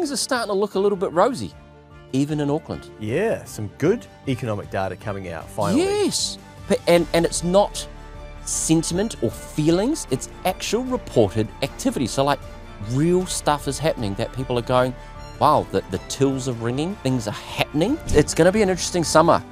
things are starting to look a little bit rosy, even in Auckland. Yeah, some good economic data coming out finally. Yes, and it's not sentiment or feelings, it's actual reported activity. So like real stuff is happening that people are going, wow, the tills are ringing, things are happening. It's going to be an interesting summer.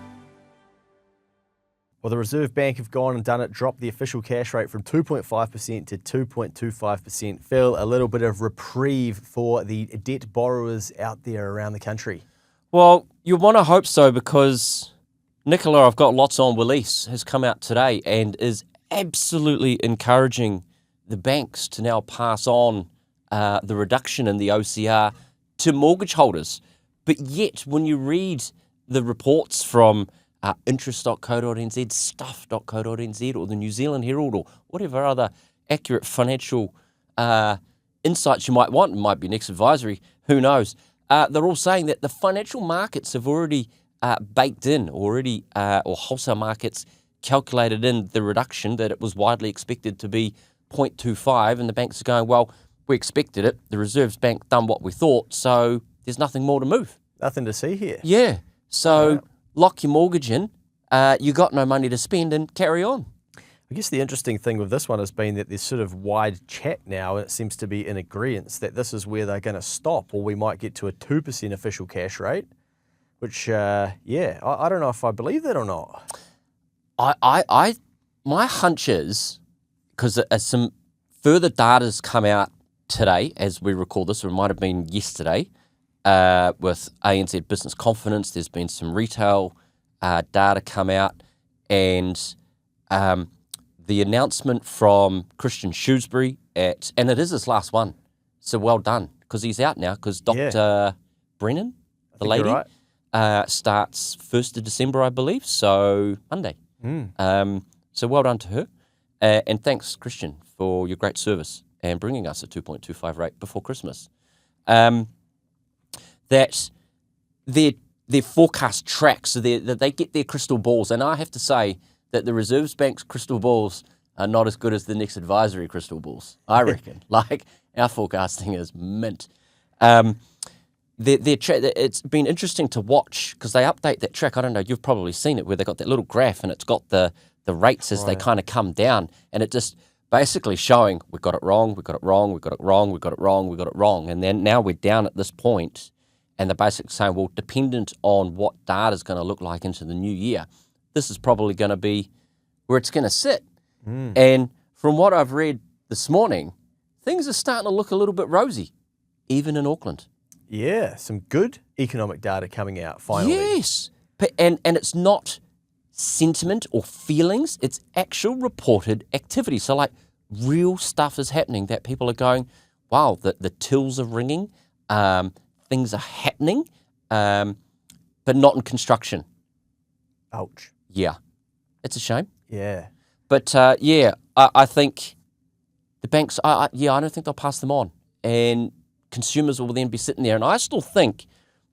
Well, the Reserve Bank have gone and done it, dropped the official cash rate from 2.5% to 2.25%. Phil, a little bit of reprieve for the debt borrowers out there around the country. Well, you want to hope so, because Nicola, I've got lots on Willis, has come out today and is absolutely encouraging the banks to now pass on the reduction in the OCR to mortgage holders. But yet, when you read the reports from interest.co.nz, stuff.co.nz, or the New Zealand Herald, or whatever other accurate financial insights you might want, it might be next advisory, who knows, they're all saying that the financial markets have already baked in, or wholesale markets calculated in the reduction, that it was widely expected to be 0.25, and the banks are going, well, we expected it, the Reserve Bank done what we thought, so there's nothing more to move. Nothing to see here. Yeah, so lock your mortgage in, you got no money to spend, and carry on. I guess the interesting thing with this one has been that there's sort of wide chat now, and it seems to be in agreement that this is where they're going to stop, or we might get to a 2% official cash rate, which, I don't know if I believe that or not. My hunch is, because some further data's come out today, as we record this, or it might have been yesterday, with ANZ business confidence. There's been some retail data come out, and the announcement from Christian Shrewsbury and it is his last one, so well done, because he's out now, because Dr. Brennan, the lady, starts 1st of December, I believe, so Monday. So well done to her, and thanks, Christian, for your great service and bringing us a 2.25 rate before Christmas. That their forecast tracks, so they get their crystal balls, and I have to say that the Reserve Bank's crystal balls are not as good as the next advisory crystal balls, I reckon. Like, our forecasting is mint. It's been interesting to watch, because they update that track. I don't know, you've probably seen it, where they got that little graph, and it's got the rates as they kind of come down, and it just basically showing, we got it wrong, we got it wrong, we got it wrong, we got it wrong, we got it wrong. And then now we're down at this point, and they're basically saying, well, dependent on what data is going to look like into the new year, this is probably going to be where it's going to sit. And from what I've read this morning, things are starting to look a little bit rosy, even in Auckland. Yeah, some good economic data coming out finally. Yes, and it's not sentiment or feelings, it's actual reported activity. So like real stuff is happening that people are going, wow, the tills are ringing, things are happening, but not in construction. Ouch. Yeah, it's a shame. Yeah. But I think the banks, I don't think they'll pass them on, and consumers will then be sitting there. And I still think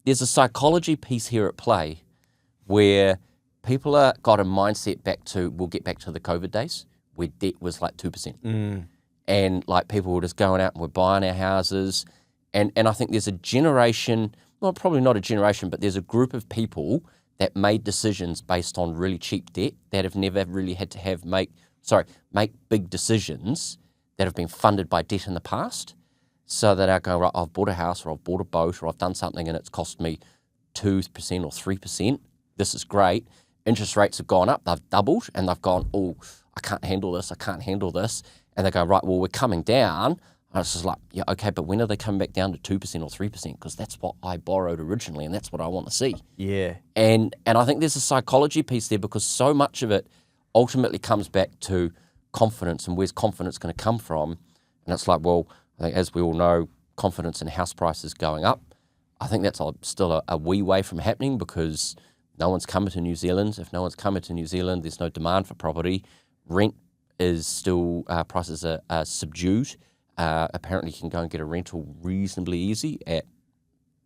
there's a psychology piece here at play, where people are got a mindset we'll get back to the COVID days, where debt was like 2%. And like people were just going out and we're buying our houses. And I think there's a generation, well, probably not a generation, but there's a group of people that made decisions based on really cheap debt, that have never really had to make big decisions that have been funded by debt in the past. So that I go, right, I've bought a house, or I've bought a boat, or I've done something and it's cost me 2% or 3%. This is great. Interest rates have gone up, they've doubled, and they've gone, oh, I can't handle this, I can't handle this. And they go, right, well, we're coming down. And it's just like, yeah, okay, but when are they coming back down to 2% or 3%? Because that's what I borrowed originally, and that's what I want to see. Yeah. And I think there's a psychology piece there, because so much of it ultimately comes back to confidence, and where's confidence going to come from? And it's like, well, I think, as we all know, confidence in house prices going up. I think that's still a wee way from happening, because no one's coming to New Zealand. If no one's coming to New Zealand, there's no demand for property. Rent is still, prices are subdued. Apparently you can go and get a rental reasonably easy at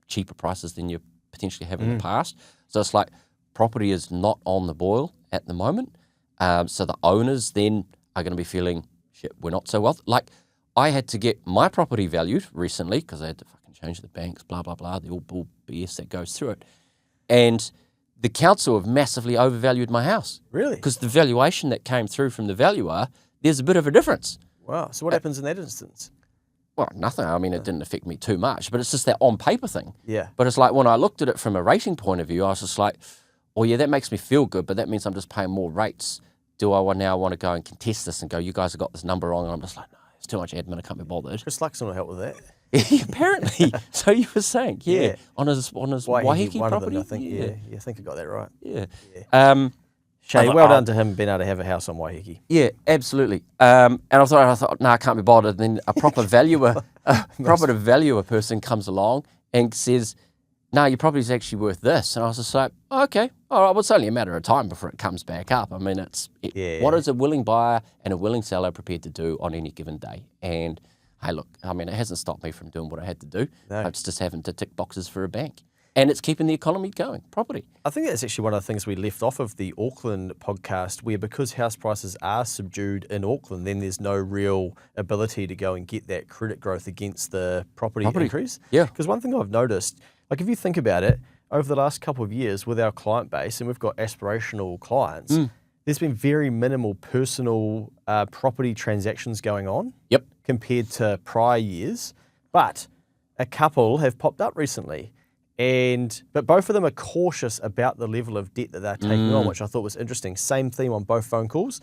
cheaper prices than you potentially have in the past. So it's like property is not on the boil at the moment. So the owners then are going to be feeling, shit, we're not so wealthy. Like, I had to get my property valued recently, because I had to fucking change the banks, blah, blah, blah, the all bull BS that goes through it. And the council have massively overvalued my house. Really? Because the valuation that came through from the valuer, there's a bit of a difference. Wow. So what happens in that instance? Well, nothing. I mean, it didn't affect me too much, but it's just that on paper thing. Yeah. But it's like when I looked at it from a rating point of view, I was just like, oh, yeah, that makes me feel good, but that means I'm just paying more rates. Do I now want to go and contest this and go, you guys have got this number wrong? And I'm just like, no, it's too much admin. I can't be bothered. Chris Luxon will help with that. Apparently. So you were saying, Yeah. on his Waiheke one property? of them, I think. Yeah, I think I got that right. Yeah. Shay, well done to him being able to have a house on Waiheke. Yeah, absolutely. And I thought, no, I can't be bothered. And then a proper valuer, person comes along and says, no, your property's actually worth this. And I was just like, oh, okay, all right, well, it's only a matter of time before it comes back up. I mean, what is a willing buyer and a willing seller prepared to do on any given day? And hey, look, I mean, it hasn't stopped me from doing what I had to do. No. It's just having to tick boxes for a bank. And it's keeping the economy going, property. I think that's actually one of the things we left off of the Auckland podcast, where because house prices are subdued in Auckland, then there's no real ability to go and get that credit growth against the property increase. Yeah. Because one thing I've noticed, like if you think about it, over the last couple of years with our client base, and we've got aspirational clients, there's been very minimal personal property transactions going on. Yep. Compared to prior years. But a couple have popped up recently. But both of them are cautious about the level of debt that they're taking on, which I thought was interesting. Same theme on both phone calls,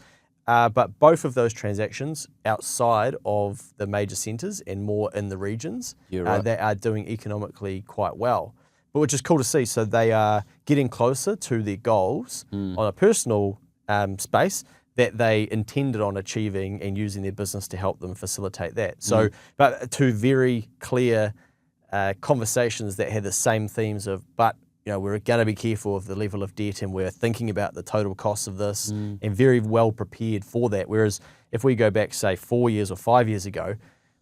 but both of those transactions outside of the major centres and more in the regions, they are doing economically quite well, but which is cool to see. So they are getting closer to their goals on a personal space that they intended on achieving and using their business to help them facilitate that. So, but two very clear conversations that had the same themes of, but we're going to be careful of the level of debt and we're thinking about the total cost of this and very well prepared for that. Whereas if we go back, say, 4 years or 5 years ago,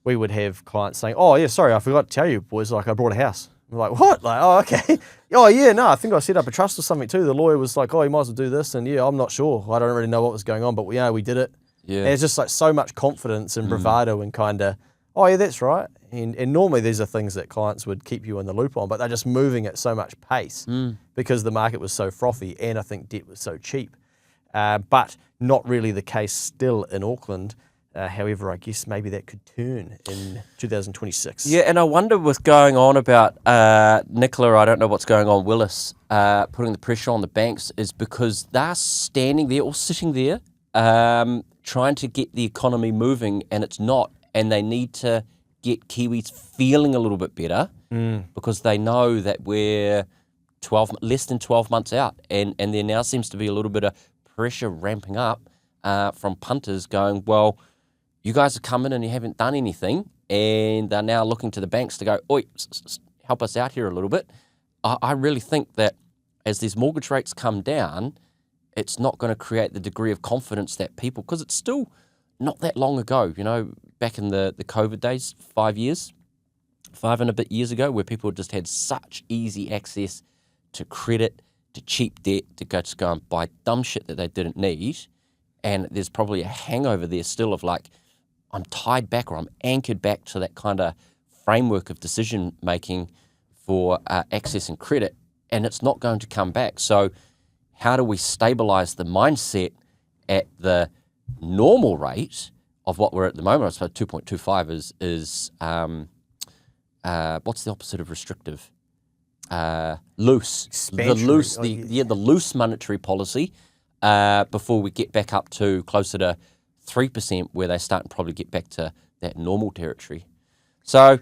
we would have clients saying, oh, yeah, sorry, I forgot to tell you, boys, like I bought a house. We're like, what? Like, oh, okay. Oh, yeah, no, I think I set up a trust or something too. The lawyer was like, oh, you might as well do this. And yeah, I'm not sure. I don't really know what was going on, but we did it. Yeah. And it's just like so much confidence and bravado and kind of, oh, yeah, that's right. And normally these are things that clients would keep you in the loop on, but they're just moving at so much pace because the market was so frothy and I think debt was so cheap. But not really the case still in Auckland. However, I guess maybe that could turn in 2026. Yeah, and I wonder what's going on about Nicola, I don't know what's going on, Willis, putting the pressure on the banks is because they're standing there or sitting there trying to get the economy moving and it's not. And they need to get Kiwis feeling a little bit better because they know that we're less than 12 months out. And there now seems to be a little bit of pressure ramping up from punters going, well, you guys are coming and you haven't done anything. And they're now looking to the banks to go, oi, help us out here a little bit. I really think that as these mortgage rates come down, it's not going to create the degree of confidence that people, because it's still not that long ago, back in the COVID days, 5 and a bit years ago, where people just had such easy access to credit, to cheap debt, to just go and buy dumb shit that they didn't need. And there's probably a hangover there still of like, I'm tied back or I'm anchored back to that kind of framework of decision making for accessing credit, and it's not going to come back. So how do we stabilize the mindset at the normal rate of what we're at the moment? I suppose 2.25 is what's the opposite of restrictive? Loose. The loose monetary policy before we get back up to closer to 3%, where they start and probably get back to that normal territory. So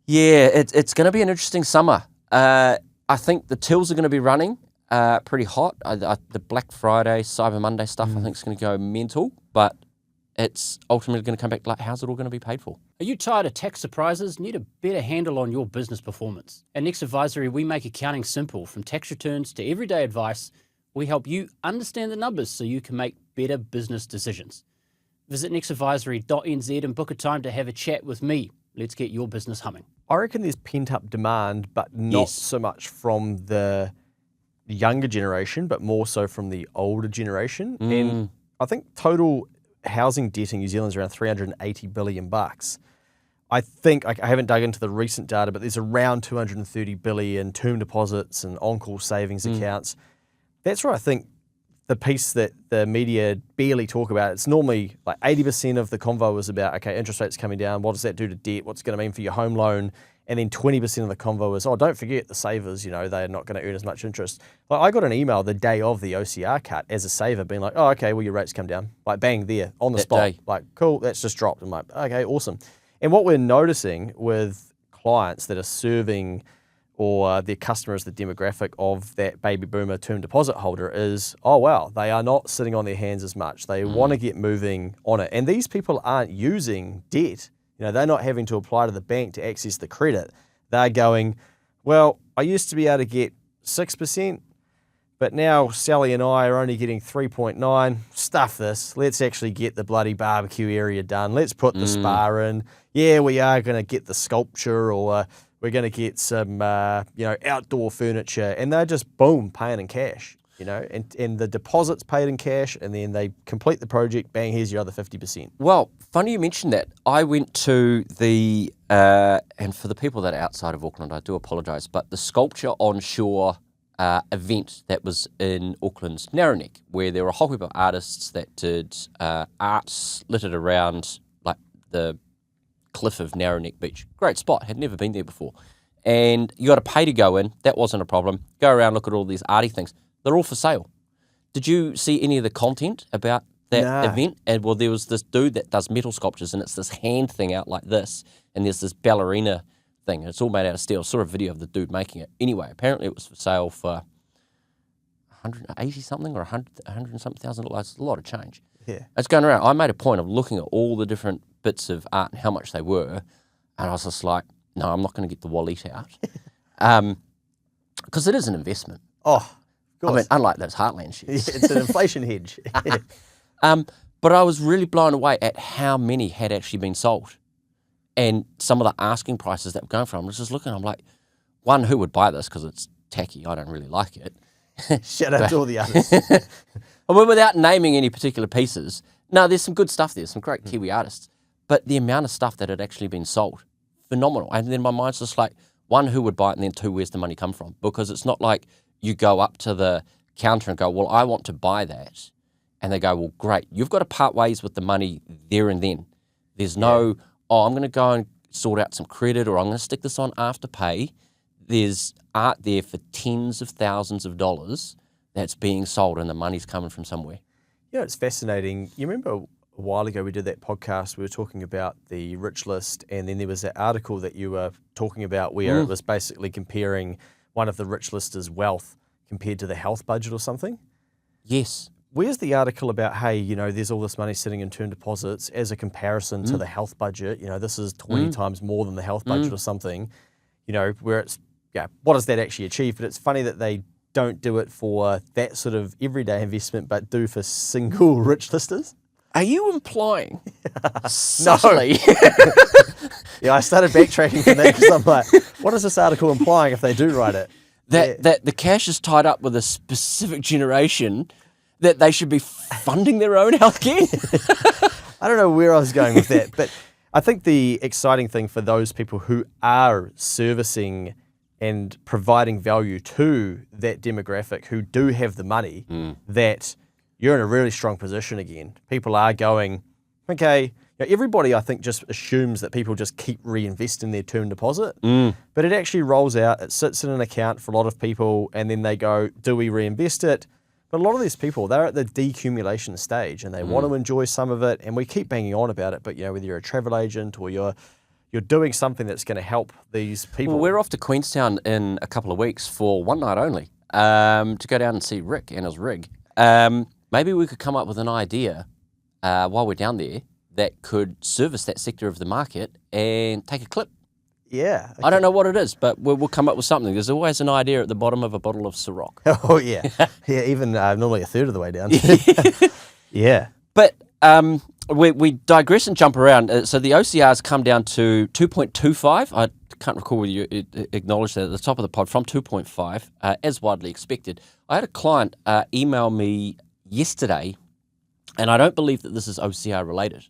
yeah, it's going to be an interesting summer. I think the tills are going to be running pretty hot. The Black Friday, Cyber Monday stuff, I think is going to go mental, but it's ultimately going to come back to like, how's it all going to be paid for? Are you tired of tax surprises? Need a better handle on your business performance? At Next Advisory, we make accounting simple. From tax returns to everyday advice, we help you understand the numbers so you can make better business decisions. Visit nextadvisory.nz and book a time to have a chat with me. Let's get your business humming. I reckon there's pent-up demand, but not so much from the younger generation, but more so from the older generation. And I think total housing debt in New Zealand is around $380 billion. I think, I haven't dug into the recent data, but there's around 230 billion term deposits and on-call savings accounts. That's where I think the piece that the media barely talk about, it's normally like 80% of the convo is about, okay, interest rates coming down, what does that do to debt, what's going to mean for your home loan, and then 20% of the convo is, oh, don't forget the savers, they're not going to earn as much interest. Like, I got an email the day of the OCR cut as a saver being like, oh, okay, well, your rates come down. Like, bang, there, on the spot. Day. Like, cool, that's just dropped. I'm like, okay, awesome. And what we're noticing with clients that are serving or their customers, the demographic of that baby boomer term deposit holder is, oh, wow, they are not sitting on their hands as much. They want to get moving on it. And these people aren't using debt. They're not having to apply to the bank to access the credit. They're going, well, I used to be able to get 6%, but now Sally and I are only getting 3.9. Stuff this. Let's actually get the bloody barbecue area done. Let's put the spa in. Yeah, we are going to get the sculpture, or we're going to get some, outdoor furniture. And they're just, boom, paying in cash, and the deposit's paid in cash, and then they complete the project, bang, here's your other 50%. Well, funny you mentioned that. I went to the, and for the people that are outside of Auckland, I do apologise, but the Sculpture on Shore event that was in Auckland's Narrowneck, where there were a whole heap of artists that did arts littered around like the cliff of Narrowneck Beach. Great spot, had never been there before. And you got to pay to go in, that wasn't a problem. Go around, look at all these arty things. They're all for sale. Did you see any of the content about that event? And well, there was this dude that does metal sculptures, and it's this hand thing out like this, and there's this ballerina thing, and it's all made out of steel. I saw a video of the dude making it. Anyway, apparently it was for sale for 180 something or 100 and something thousand dollars. It's a lot of change. Yeah. It's going around. I made a point of looking at all the different bits of art and how much they were, and I was just like, no, I'm not going to get the wallet out, because it is an investment. Oh, I mean, unlike those Heartland shares. It's an inflation hedge. But I was really blown away at how many had actually been sold, and some of the asking prices that were going for. I was just looking, I'm like, one, who would buy this? Because it's tacky. I don't really like it. Shout out to all the artists. I mean, without naming any particular pieces, no, there's some good stuff there, some great Kiwi artists. But the amount of stuff that had actually been sold, phenomenal. And then my mind's just like, one, who would buy it? And then two, where's the money come from? Because it's not like you go up to the counter and go, well, I want to buy that. And they go, well, great. You've got to part ways with the money there and then. There's no, I'm going to go and sort out some credit, or I'm going to stick this on Afterpay. There's art there for tens of thousands of dollars that's being sold, and the money's coming from somewhere. It's fascinating. You remember a while ago we did that podcast, we were talking about the rich list, and then there was that article that you were talking about where it was basically comparing one of the rich listers' wealth compared to the health budget or something? Yes. Where's the article about, hey, there's all this money sitting in term deposits as a comparison to the health budget? This is 20 times more than the health budget or something, where it's, what does that actually achieve? But it's funny that they don't do it for that sort of everyday investment, but do for single rich listers. Are you implying subtly? I started backtracking from that because I'm like, what is this article implying if they do write it? That the cash is tied up with a specific generation, that they should be funding their own healthcare? I don't know where I was going with that, but I think the exciting thing for those people who are servicing and providing value to that demographic who do have the money, that you're in a really strong position again. People are going, okay, everybody I think just assumes that people just keep reinvesting their term deposit, but it actually rolls out, it sits in an account for a lot of people, and then they go, do we reinvest it? But a lot of these people, they're at the decumulation stage and they want to enjoy some of it, and we keep banging on about it, but whether you're a travel agent or you're doing something that's going to help these people. Well, we're off to Queenstown in a couple of weeks for one night only, to go down and see Rick and his rig. Maybe we could come up with an idea while we're down there that could service that sector of the market and take a clip. Yeah. Okay. I don't know what it is, but we'll come up with something. There's always an idea at the bottom of a bottle of Ciroc. Oh, yeah. Yeah, even normally a third of the way down. Yeah. But we digress and jump around. So the OCR's come down to 2.25. I can't recall whether you acknowledged that at the top of the pod, from 2.5, as widely expected. I had a client email me yesterday, and I don't believe that this is OCR related.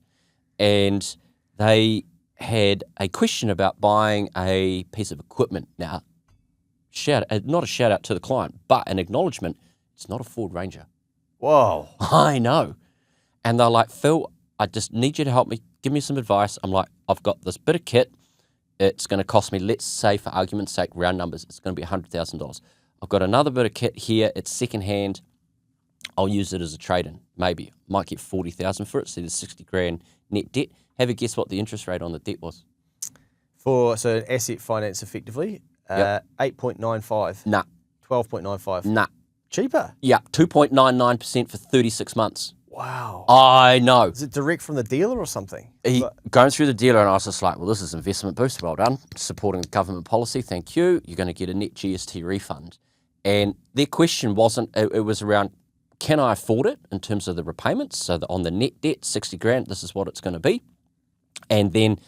And they had a question about buying a piece of equipment. Now, not a shout out to the client, but an acknowledgement, it's not a Ford Ranger. Whoa. I know. And they're like, Phil, I just need you to help me, give me some advice. I'm like, I've got this bit of kit. It's going to cost me, let's say for argument's sake, round numbers, it's going to be $100,000. I've got another bit of kit here. It's secondhand. I'll use it as a trade-in. Maybe might get 40,000 for it. So there's 60 grand net debt. Have a guess what the interest rate on the debt was? So asset finance effectively, Yep. 8.95. Nah. 12.95. Nah. Cheaper. Yeah, 2.99% for 36 months. Wow. I know. Is it direct from the dealer or something? Going through the dealer, and I was just like, well, this is investment boost. Well done. Supporting the government policy. Thank you. You're going to get a net GST refund. And their question wasn't, it was around, can I afford it in terms of the repayments? So on the net debt, 60 grand, this is what it's going to be. And then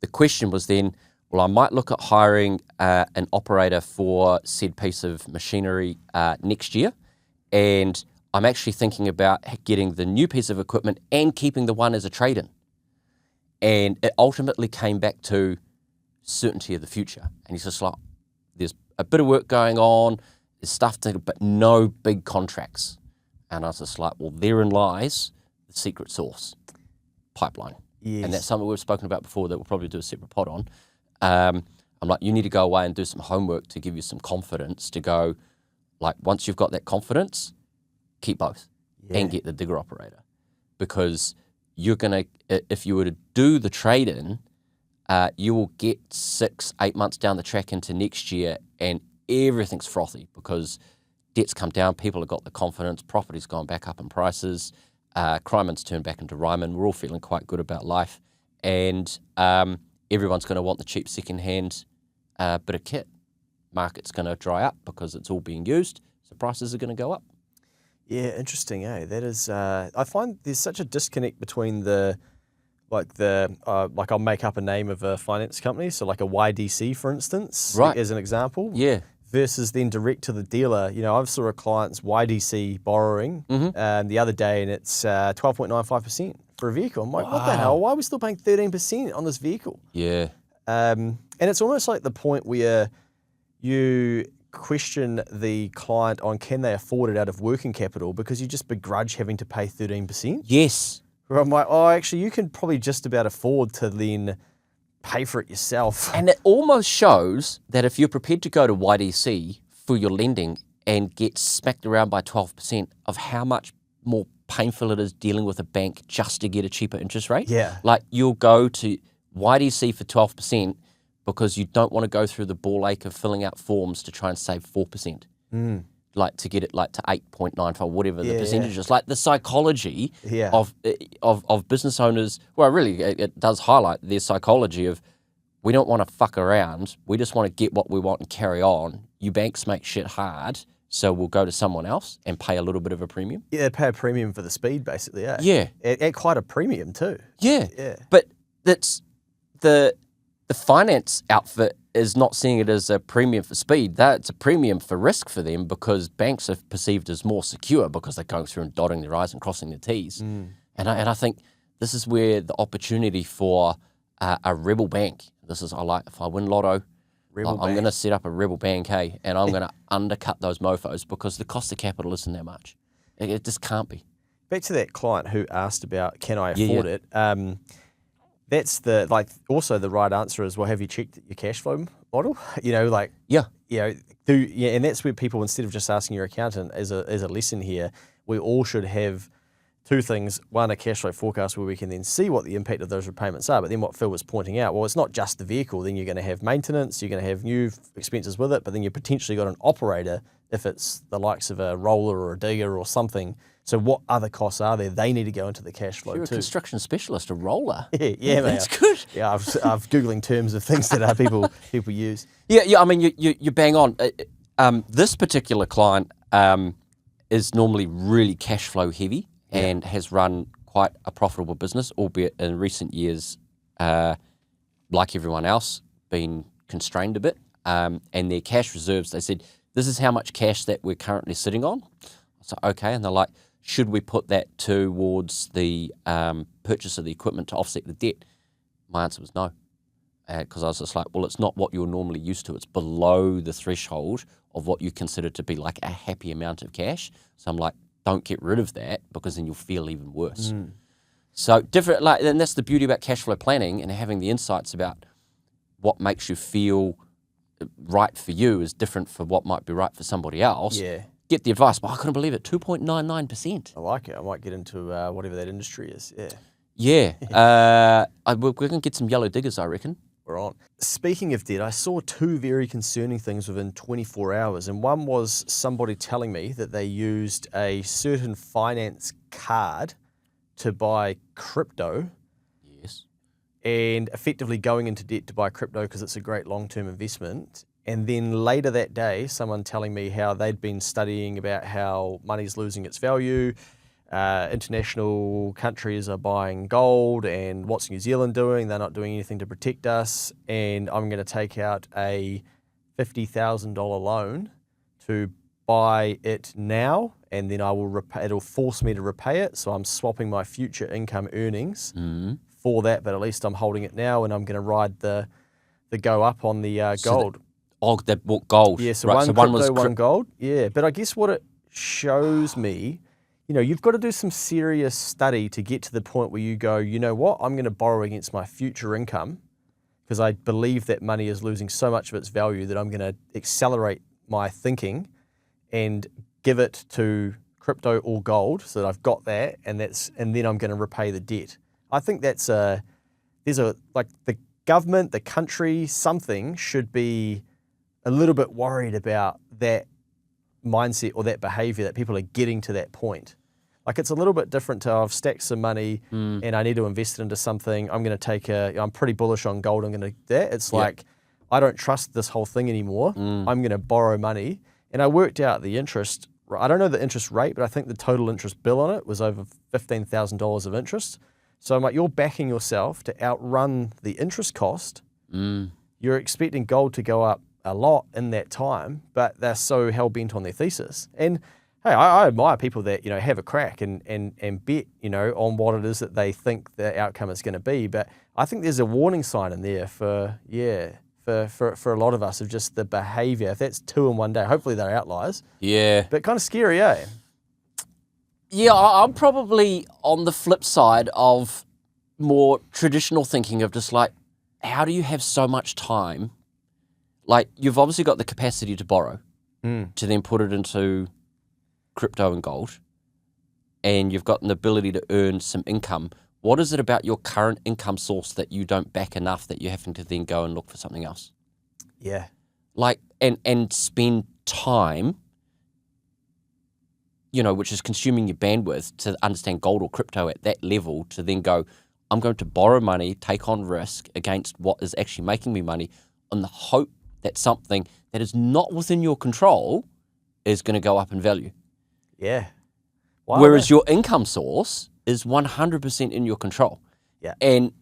the question was then, well, I might look at hiring an operator for said piece of machinery next year. And I'm actually thinking about getting the new piece of equipment and keeping the one as a trade-in. And it ultimately came back to certainty of the future. And he's just like, there's a bit of work going on, there's stuff to do, but no big contracts. And I was just like, well, therein lies the secret sauce, pipeline. Yes. And that's something we've spoken about before that we'll probably do a separate pod on. I'm like, you need to go away and do some homework to give you some confidence to go, like, once you've got that confidence, keep both and get the digger operator. Because you're going to, if you were to do the trade-in, you will get 6-8 months down the track into next year and everything's frothy because debt's come down, people have got the confidence, property's gone back up in prices, Cryman's turned back into Ryman, we're all feeling quite good about life, and everyone's going to want the cheap second-hand bit of kit. Market's going to dry up because it's all being used, so prices are going to go up. Yeah, interesting, eh? That is, I find there's such a disconnect between like I'll make up a name of a finance company, so like a YDC, for instance, right, as an example. Yeah. Versus then direct to the dealer. You know, I've saw a client's YDC borrowing the other day, and it's 12.95% for a vehicle. I'm like, what the hell? Why are we still paying 13% on this vehicle? Yeah. And it's almost like the point where you question the client on can they afford it out of working capital because you just begrudge having to pay 13%. Yes. Where I'm like, oh, actually, you can probably just about afford to then pay for it yourself. And it almost shows that if you're prepared to go to YDC for your lending and get smacked around by 12% of how much more painful it is dealing with a bank just to get a cheaper interest rate. Yeah. Like you'll go to YDC for 12% because you don't want to go through the ball ache of filling out forms to try and save 4%. Like to get it like to 8.95, whatever the percentage is. Like the psychology of business owners, well, really, it does highlight their psychology of we don't want to fuck around. We just want to get what we want and carry on. You banks make shit hard, so we'll go to someone else and pay a little bit of a premium. Yeah, pay a premium for the speed, basically. Yeah. Yeah. At quite a premium too. Yeah. Yeah. But that's the finance outfit is not seeing it as a premium for speed. That's a premium for risk for them because banks are perceived as more secure because they're going through and dotting their I's and crossing their T's. And I think this is where the opportunity for a rebel bank, if I win lotto, I'm going to set up a rebel bank, hey, and I'm going to undercut those mofos because the cost of capital isn't that much. It just can't be. Back to that client who asked about can I afford it? That's also the right answer is, well, have you checked your cash flow model? And that's where people, instead of just asking your accountant as a lesson here, we all should have two things. One, a cash flow forecast where we can then see what the impact of those repayments are. But then what Phil was pointing out, well, it's not just the vehicle. Then you're going to have maintenance, you're going to have new expenses with it, but then you potentially got an operator if it's the likes of a roller or a digger or something. So what other costs are there? They need to go into the cash flow You're too. a construction specialist, a roller. Yeah, that's good. Yeah, I've Googling terms of things that people use. Yeah. I mean, you bang on. This particular client is normally really cash flow heavy and has run quite a profitable business, albeit in recent years, like everyone else, been constrained a bit. And their cash reserves, they said, this is how much cash that we're currently sitting on. So, okay, and they're like, should we put that towards the purchase of the equipment to offset the debt? My answer was no. because I was just like, well, it's not what you're normally used to. It's below the threshold of what you consider to be like a happy amount of cash. So I'm like, don't get rid of that because then you'll feel even worse. So different, like, and that's the beauty about cash flow planning and having the insights about what makes you feel right for you is different for what might be right for somebody else. Yeah. Get the advice. But I couldn't believe it, 2.99%. I like it. I might get into whatever that industry is. Yeah. Yeah. We're going to get some yellow diggers, I reckon. We're on. Speaking of debt, I saw two very concerning things within 24 hours. And one was somebody telling me that they used a certain finance card to buy crypto Yes. and effectively going into debt to buy crypto because it's a great long-term investment. And then later that day, someone telling me how they'd been studying about how money's losing its value, international countries are buying gold, and what's New Zealand doing? They're not doing anything to protect us, and I'm going to take out a $50,000 loan to buy it now, and then I will repay. It'll force me to repay it, so I'm swapping my future income earnings for that, but at least I'm holding it now, and I'm going to ride the go up on the gold. They bought gold. Yeah, so right, one so crypto, one was one gold. Yeah, but I guess what it shows me, you've got to do some serious study to get to the point where you go, you know what, I'm going to borrow against my future income because I believe that money is losing so much of its value that I'm going to accelerate my thinking and give it to crypto or gold so that I've got that, and then I'm going to repay the debt. I think there's the government, the country, something should be a little bit worried about that mindset or that behavior that people are getting to that point. Like, it's a little bit different to, I've stacked some money and I need to invest it into something. I'm going to I'm pretty bullish on gold. I'm going to do that. It's like, I don't trust this whole thing anymore. I'm going to borrow money. And I worked out the interest. I don't know the interest rate, but I think the total interest bill on it was over $15,000 of interest. So I'm like, you're backing yourself to outrun the interest cost. You're expecting gold to go up a lot in that time, but they're so hell-bent on their thesis. And hey, I admire people that, have a crack and bet, on what it is that they think the outcome is going to be. But I think there's a warning sign in there for a lot of us of just the behavior. If that's 2 in one day, hopefully they're outliers. Yeah. But kind of scary, eh? Yeah, I'm probably on the flip side of more traditional thinking of just like, how do you have so much time? Like, you've obviously got the capacity to borrow, to then put it into crypto and gold, and you've got an ability to earn some income. What is it about your current income source that you don't back enough that you're having to then go and look for something else? Yeah. Like, and spend time, which is consuming your bandwidth to understand gold or crypto at that level, to then go, I'm going to borrow money, take on risk against what is actually making me money on the hope that something that is not within your control is going to go up in value. Yeah. Wow, Whereas your income source is 100% in your control. Yeah. And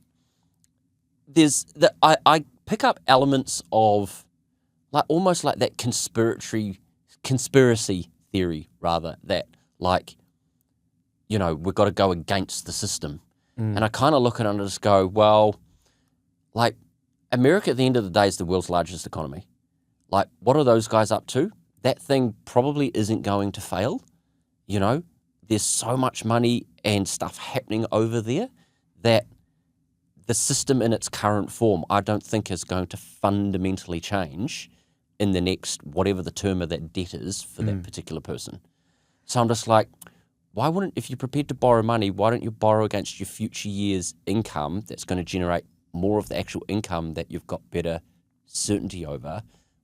I pick up elements of like almost like that conspiracy theory rather, that like, we've got to go against the system. And I kind of look at it and just go, well, like, America at the end of the day is the world's largest economy. Like, what are those guys up to? That thing probably isn't going to fail. There's so much money and stuff happening over there that the system in its current form, I don't think is going to fundamentally change in the next, whatever the term of that debt is for that particular person. So I'm just like, why wouldn't, if you're prepared to borrow money, why don't you borrow against your future year's income that's going to generate more of the actual income that you've got better certainty over,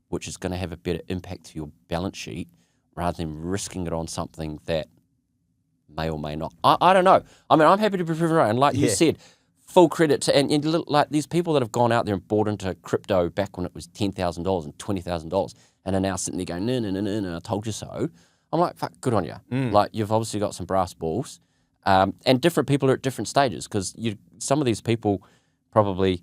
which is going to have a better impact to your balance sheet, rather than risking it on something that may or may not. I don't know. I mean, I'm happy to be proven right. And like you said, full credit to, and like these people that have gone out there and bought into crypto back when it was $10,000 and $20,000 and are now sitting there going, no, I told you so. I'm like, fuck, good on you. Like, you've obviously got some brass balls. And different people are at different stages, because some of these people probably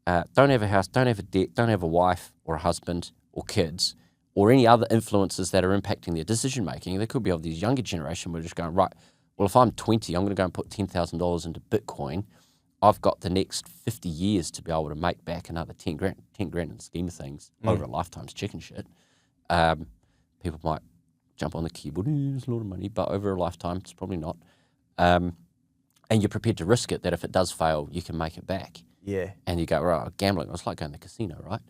don't have a house, don't have a debt, don't have a wife or a husband or kids or any other influences that are impacting their decision making. They could be of this younger generation who are just going, right, well, if I'm 20, I'm going to go and put $10,000 into Bitcoin. I've got the next 50 years to be able to make back another 10 grand in the scheme of things over a lifetime's chicken shit. People might jump on the keyboard, it's a lot of money, but over a lifetime, it's probably not. And you're prepared to risk it, that if it does fail, you can make it back. Yeah. And you go, right, gambling, it's like going to the casino, right?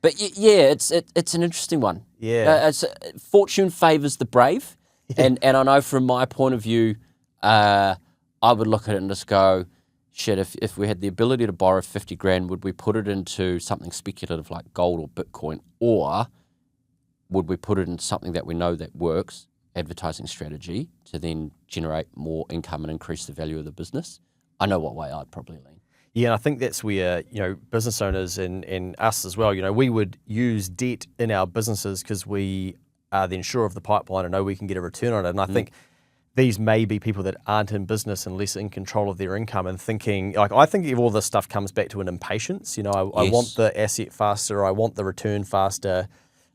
But yeah, it's an interesting one. Yeah. Fortune favours the brave. Yeah. And I know from my point of view, I would look at it and just go, shit, if we had the ability to borrow 50 grand, would we put it into something speculative like gold or Bitcoin, or would we put it in something that we know that works, advertising strategy, to then generate more income and increase the value of the business? I know what way I'd probably lean. Yeah, and I think that's where, business owners and us as well, we would use debt in our businesses because we are then sure of the pipeline and know we can get a return on it. And I think these may be people that aren't in business and less in control of their income and thinking, I think all this stuff comes back to an impatience. I want the asset faster, I want the return faster.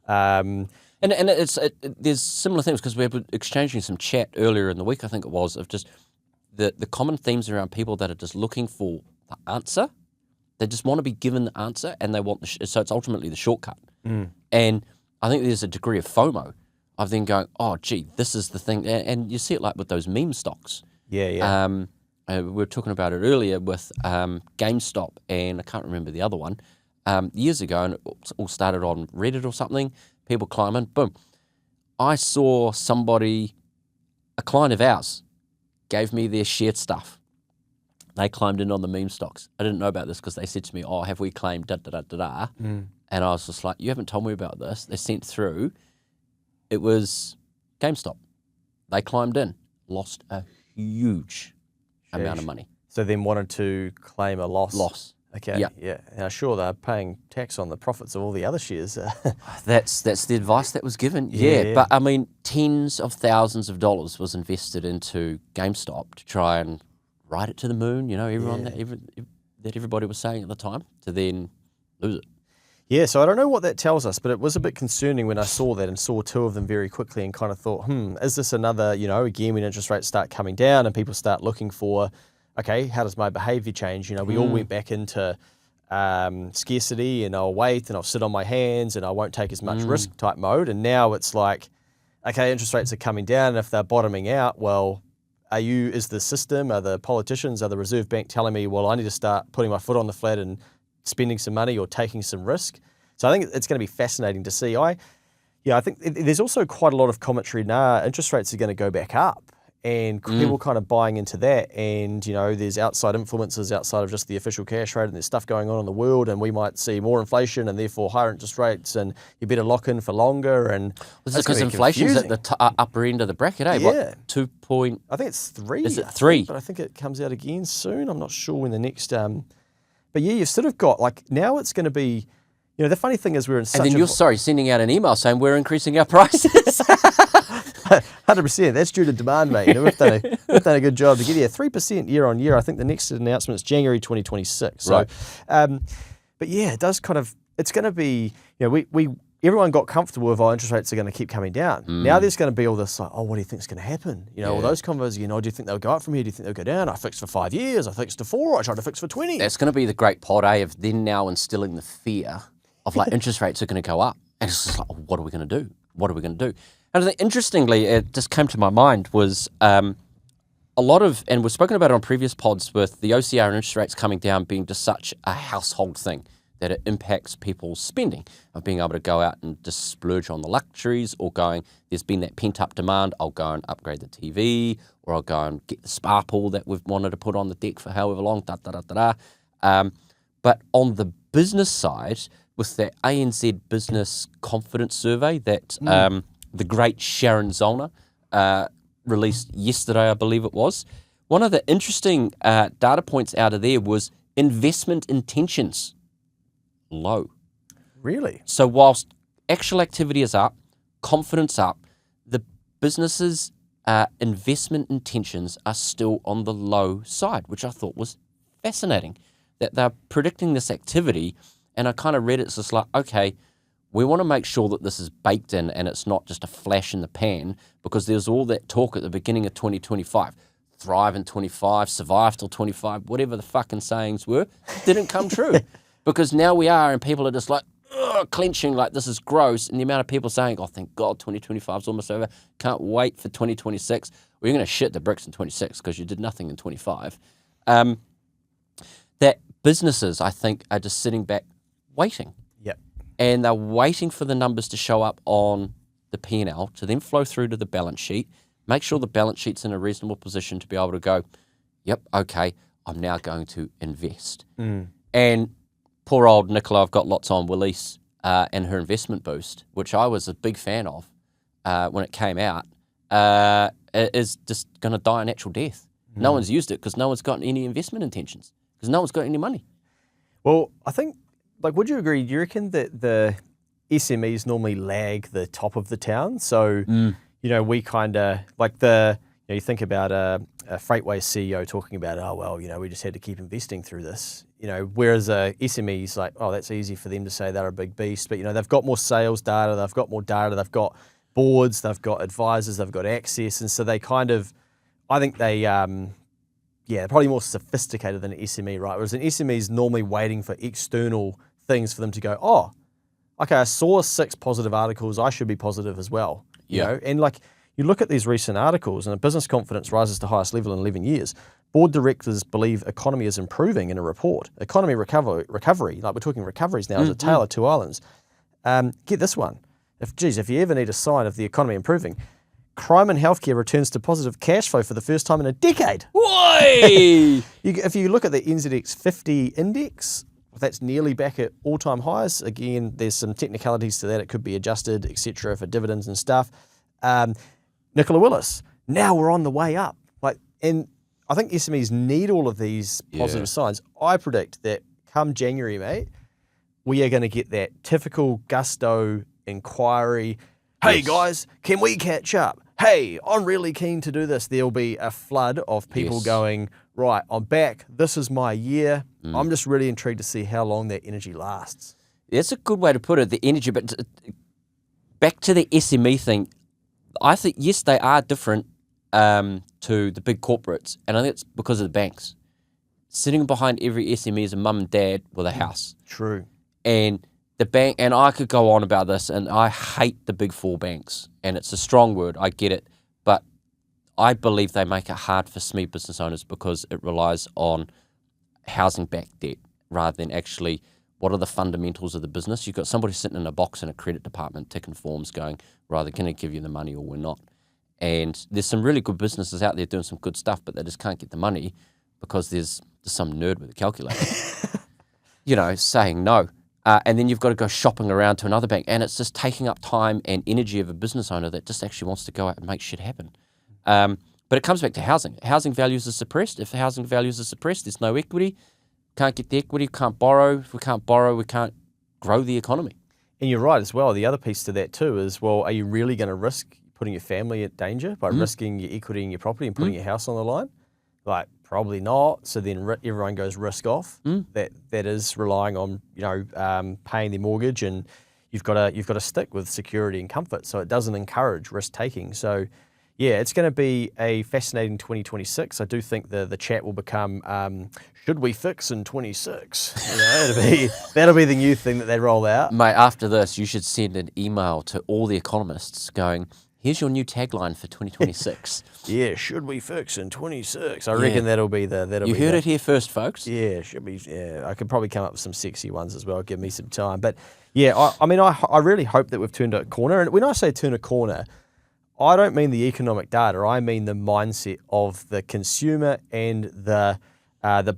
And there's similar things, because we were exchanging some chat earlier in the week, I think it was, of just the common themes around people that are just looking for the answer. They just want to be given the answer, and they want so it's ultimately the shortcut. And I think there's a degree of FOMO of then going, oh, gee, this is the thing. And you see it like with those meme stocks. Yeah. We were talking about it earlier with GameStop, and I can't remember the other one, years ago, and it all started on Reddit or something. People climbing, boom. I saw somebody, a client of ours, gave me their shared stuff. They climbed in on the meme stocks. I didn't know about this because they said to me, oh, have we claimed da-da-da-da-da? And I was just like, you haven't told me about this. They sent through. It was GameStop. They climbed in, lost a huge amount of money. So then wanted to claim a loss. Okay, yeah. Now, sure, they're paying tax on the profits of all the other shares. That's the advice that was given. Yeah, but I mean, tens of thousands of dollars was invested into GameStop to try and ride it to the moon. Everyone that everybody was saying at the time, to then lose it. Yeah, so I don't know what that tells us, but it was a bit concerning when I saw that and saw two of them very quickly and kind of thought, is this another, again, when interest rates start coming down and people start looking for, okay, how does my behavior change? We all went back into scarcity, and I'll wait and I'll sit on my hands and I won't take as much risk type mode. And now it's like, okay, interest rates are coming down, and if they're bottoming out, well, is the system, are the politicians, are the Reserve Bank telling me, well, I need to start putting my foot on the flat and spending some money or taking some risk? So I think it's going to be fascinating to see. I think there's also quite a lot of commentary now. Interest rates are going to go back up, and people kind of buying into that. And, there's outside influences outside of just the official cash rate, and there's stuff going on in the world, and we might see more inflation and therefore higher interest rates, and you better lock in for longer. And because inflation's at the upper end of the bracket, eh? Yeah. What, 2 point? I think it's 3. Is it 3? But I think it comes out again soon. I'm not sure when the next... But yeah, you've sort of got, now it's going to be, the funny thing is we're in such And then you're sending out an email saying we're increasing our prices. 100%. That's due to demand, mate. We've done a good job to get 3% year on year. I think the next announcement is January 2026. Right. So, but yeah, it does it's going to be, everyone got comfortable with interest rates are going to keep coming down. Now there's going to be all this like, what do you think is going to happen? All those convos, do you think they'll go up from here? Do you think they'll go down? I fixed for 5 years. I fixed to 4. I tried to fix for 20. That's going to be the great pod, of then now instilling the fear of interest rates are going to go up. And it's just like, what are we going to do? What are we going to do? And I think interestingly, it just came to my mind was a lot of, and we've spoken about it on previous pods with the OCR and interest rates coming down being just such a household thing, that it impacts people's spending, of being able to go out and just splurge on the luxuries, or there's been that pent-up demand, I'll go and upgrade the TV, or I'll go and get the spa pool that we've wanted to put on the deck for however long, But on the business side, with that ANZ Business Confidence Survey that the great Sharon Zollner released yesterday, I believe it was, one of the interesting data points out of there was investment intentions. Low. Really? So whilst actual activity is up, confidence up, the businesses' investment intentions are still on the low side, which I thought was fascinating. That they're predicting this activity, and I kind of read it's just like, okay, we want to make sure that this is baked in and it's not just a flash in the pan, because there's all that talk at the beginning of 2025. thrive in 25, survive till 25, whatever the fucking sayings were, didn't come true. Because now we are, and people are just like, clenching like this is gross, and the amount of people saying, oh, thank God 2025 is almost over, can't wait for 2026. Well, you're going to shit the bricks in 26 because you did nothing in 25. That businesses, I think, are just sitting back waiting. Yep. And they're waiting for the numbers to show up on the P&L to then flow through to the balance sheet, make sure the balance sheet's in a reasonable position to be able to go, yep, okay, I'm now going to invest. And poor old Nicola, I've got lots on Willis and her investment boost, which I was a big fan of when it came out, is just going to die a natural death. No one's used it because no one's got any investment intentions because no one's got any money. Well, I think, like, would you agree? Do you reckon that the SMEs normally lag the top of the town? So, you know, we kind of, like you think about a Freightways CEO talking about, oh, well, you know, we just had to keep investing through this. You know, whereas a SME is like, oh, that's easy for them to say they're a big beast. But, you know, they've got more sales data, they've got more data, they've got boards, they've got advisors, they've got access. And so they kind of, I think they, they're probably more sophisticated than an SME, right? Whereas an SME is normally waiting for external things for them to go, oh, okay, I saw 6 positive articles, I should be positive as well. You know? And like, you look at these recent articles and business confidence rises to highest level in 11 years. Board directors believe economy is improving in a report. Economy recovery, like we're talking recoveries now, is a tale of two islands. Get this one. If you ever need a sign of the economy improving, crime and healthcare returns to positive cash flow for the first time in a decade. Why? If you look at the NZX 50 index, that's nearly back at all-time highs. Again, there's some technicalities to that. It could be adjusted, etc., for dividends and stuff. Nicola Willis, now we're on the way up. And I think SMEs need all of these positive signs. I predict that come January, mate, we are going to get that typical gusto inquiry. Hey guys, can we catch up? Hey, I'm really keen to do this. There'll be a flood of people going, right, I'm back. This is my year. I'm just really intrigued to see how long that energy lasts. That's a good way to put it, the energy. But back to the SME thing, I think, yes, they are different to the big corporates, and I think it's because of the banks. Sitting behind every SME is a mum and dad with a house. True. And the bank, and I could go on about this, and I hate the big 4 banks, and it's a strong word, I get it, but I believe they make it hard for SME business owners because it relies on housing-backed debt rather than actually what are the fundamentals of the business. You've got somebody sitting in a box in a credit department ticking forms going, right, they're going to give you the money or we're not. And there's some really good businesses out there doing some good stuff, but they just can't get the money because there's some nerd with a calculator, you know, saying no. And then you've got to go shopping around to another bank, and it's just taking up time and energy of a business owner that just actually wants to go out and make shit happen. But it comes back to housing. Housing values are suppressed. If housing values are suppressed, there's no equity. Can't get the equity, can't borrow. If we can't borrow, we can't grow the economy. And you're right as well. The other piece to that too is, well, are you really going to risk putting your family at danger by risking your equity in your property and putting your house on the line? Like, probably not. So then everyone goes risk off. That is relying on, you know, paying their mortgage, and you've got to stick with security and comfort. So it doesn't encourage risk taking. So yeah, it's going to be a fascinating 2026. I do think the chat will become, should we fix in 26? You know, that'll be the new thing that they roll out. Mate, after this, you should send an email to all the economists going, here's your new tagline for 2026. Yeah, should we fix in 26? I reckon that'll be You heard it here first, folks. Yeah, should be. Yeah, I could probably come up with some sexy ones as well. Give me some time. But yeah, I really hope that we've turned a corner. And when I say turn a corner, I don't mean the economic data. I mean the mindset of the consumer and the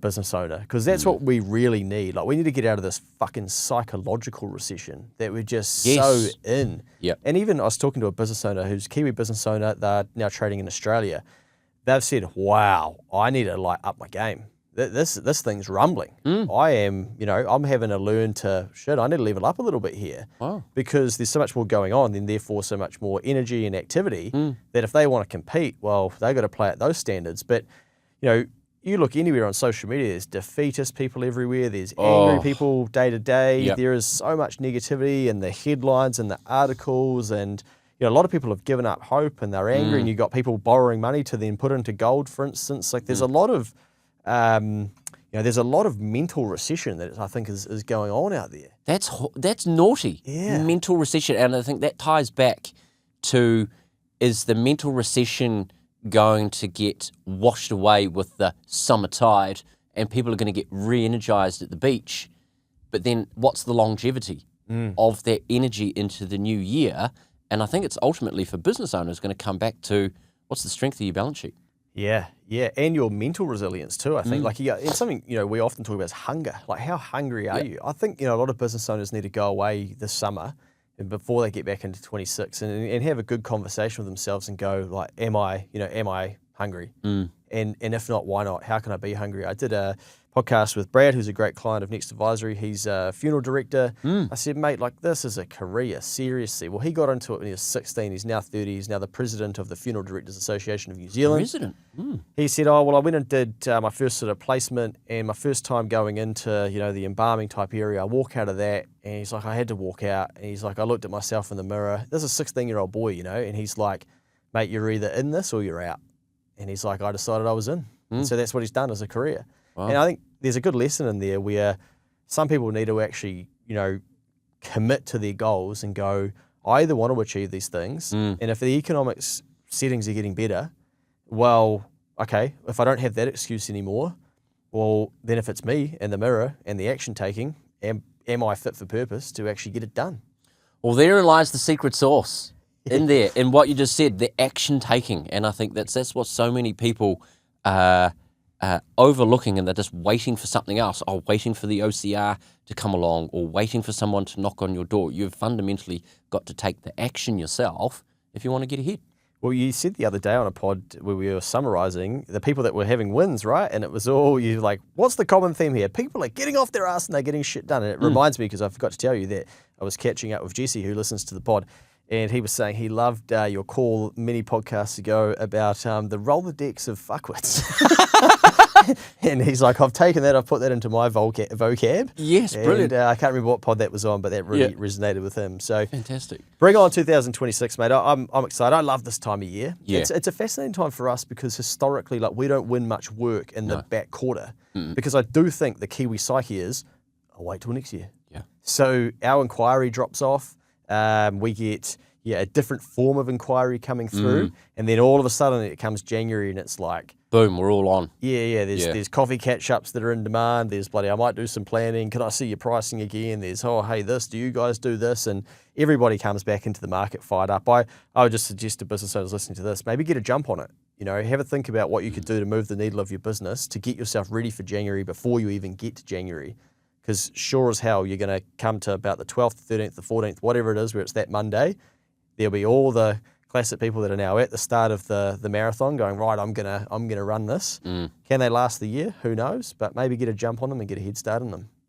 business owner, because that's what we really need. Like, we need to get out of this fucking psychological recession that we're just so in. Yep. And even I was talking to a business owner who's Kiwi business owner. They're now trading in Australia. They've said, "Wow, I need to up my game. This thing's rumbling. I am, I'm having to learn to I need to level up a little bit here because there's so much more going on, and therefore so much more energy and activity that if they want to compete, well, they've got to play at those standards. But you look anywhere on social media, there's defeatist people everywhere. There's angry people day to day. Yep. There is so much negativity in the headlines and the articles, and a lot of people have given up hope and they're angry, and you've got people borrowing money to then put into gold, for instance. Like there's a lot of, there's a lot of mental recession that I think is going on out there. That's naughty. Yeah. Mental recession. And I think that ties back to, is the mental recession going to get washed away with the summer tide and people are going to get re-energized at the beach? But then what's the longevity of that energy into the new year? And I think it's ultimately for business owners going to come back to, what's the strength of your balance sheet? Yeah, and your mental resilience too. I think, it's something we often talk about is hunger. Like, how hungry are you? I think a lot of business owners need to go away this summer, and before they get back into 26, and have a good conversation with themselves and go like, am I hungry? And if not, why not? How can I be hungry? I did a podcast with Brad, who's a great client of Next Advisory. He's a funeral director. I said, mate, like, this is a career, seriously. Well, he got into it when he was 16. He's now 30. He's now the president of the Funeral Directors Association of New Zealand. President? He said, I went and did my first sort of placement, and my first time going into, the embalming type area, I walk out of that, and he's like, I had to walk out. And he's like, I looked at myself in the mirror. This is a 16-year-old boy, and he's like, mate, you're either in this or you're out. And he's like, I decided I was in. And so that's what he's done as a career. Wow. And I think there's a good lesson in there where some people need to actually, commit to their goals and go, I either want to achieve these things, and if the economics settings are getting better, well, okay, if I don't have that excuse anymore, well, then if it's me and the mirror and the action taking, am I fit for purpose to actually get it done? Well, therein lies the secret sauce in there, in what you just said, the action taking. And I think that's what so many people are overlooking, and they're just waiting for something else, or waiting for the OCR to come along, or waiting for someone to knock on your door. You've fundamentally got to take the action yourself if you want to get ahead. Well, you said the other day on a pod where we were summarising the people that were having wins, right? And it was all, you like, what's the common theme here? People are getting off their ass and they're getting shit done. And it reminds me, because I forgot to tell you that I was catching up with Jesse, who listens to the pod, and he was saying he loved your call many podcasts ago about the Rolodecks of fuckwits. And he's like, I've taken that, I've put that into my vocab. Yes, brilliant. And I can't remember what pod that was on, but that really resonated with him. So fantastic. Bring on 2026, mate. I'm excited. I love this time of year. Yeah. It's a fascinating time for us because historically, like, we don't win much work in the back quarter. Because I do think the Kiwi psyche is, I'll wait till next year. Yeah. So our inquiry drops off. We get a different form of inquiry coming through, and then all of a sudden it comes January and it's like, boom, we're all on. There's coffee catch-ups that are in demand. There's I might do some planning. Can I see your pricing again? There's, hey, do you guys do this? And everybody comes back into the market fired up. I would just suggest to business owners listening to this, maybe get a jump on it. Have a think about what you could do to move the needle of your business to get yourself ready for January before you even get to January. Because sure as hell, you're going to come to about the 12th, the 13th, the 14th, whatever it is, where it's that Monday. There'll be all the classic people that are now at the start of the marathon going, right, I'm gonna run this. Can they last the year? Who knows? But maybe get a jump on them and get a head start on them.